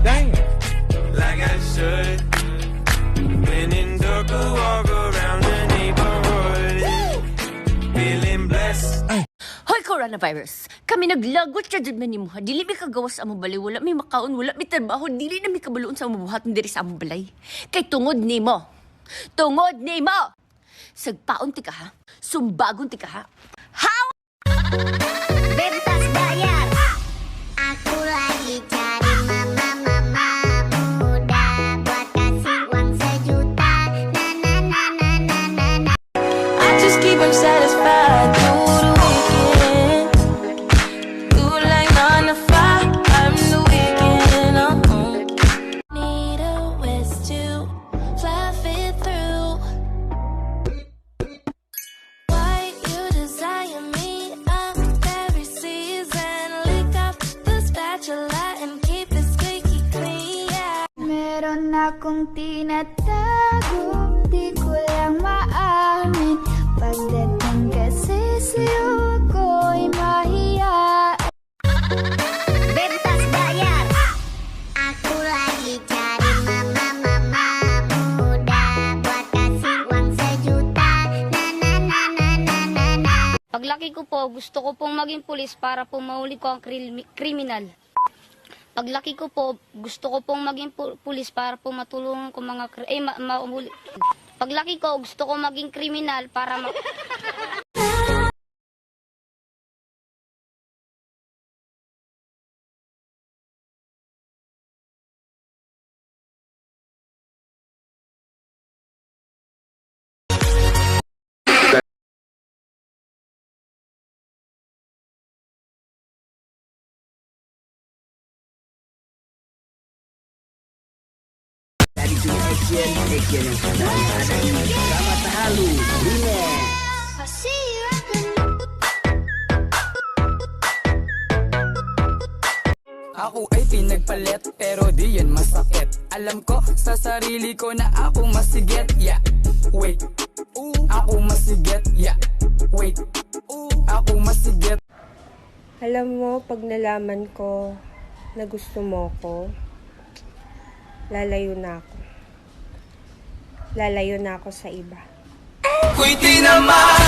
Damn. Like I should. When in dark, walk around the neighborhood. Feeling blessed. Hoy coronavirus, kami naglagot sa dyan ni mo. Dili mi kagawas sa among balay, wala mi makaon, wala mi trabaho, dili na mi kabaluon sa among buhaton diri sa among balay. Kay tungod nimo. Tungod nimo. Sagpaon ti ka ha. Sumbagon ti ka ha. How? Bebas bayar. Aku lagi cari mama muda buat kasih uang sejuta. Na na na na na na na. I just keep him satisfied through the weekend. Through like 9 to 5, I'm the weekend. Need a waist to fluff it through. Why you desire me? I'm every season. Lick up the spatula and keep it squeaky clean. Yeah. Meron akong tinatago, di ko lang maamin. Pagdating kasi sa'yo ko'y mahiyain. Bebas bayar. Aku lagi cari mama muda buat kasih uang sejuta. Na na na na na na na. Paglaki ko po, gusto ko pong maging pulis para po mahuli ko ang kriminal. Paglaki ko po, gusto ko pong maging pulis para po matulungan ko mahuli. Paglaki ko, gusto ko maging kriminal para Ako ay pinagpalit pero di yan masakit. Alam ko sa sarili ko na ako masigit. Yeah, wait. Ako masigit. Yeah, wait. Ako masigit. Alam mo, pag nalaman ko na gusto mo ko, lalayo na ako. Lalayo na ako sa iba. Ako'y tinamad.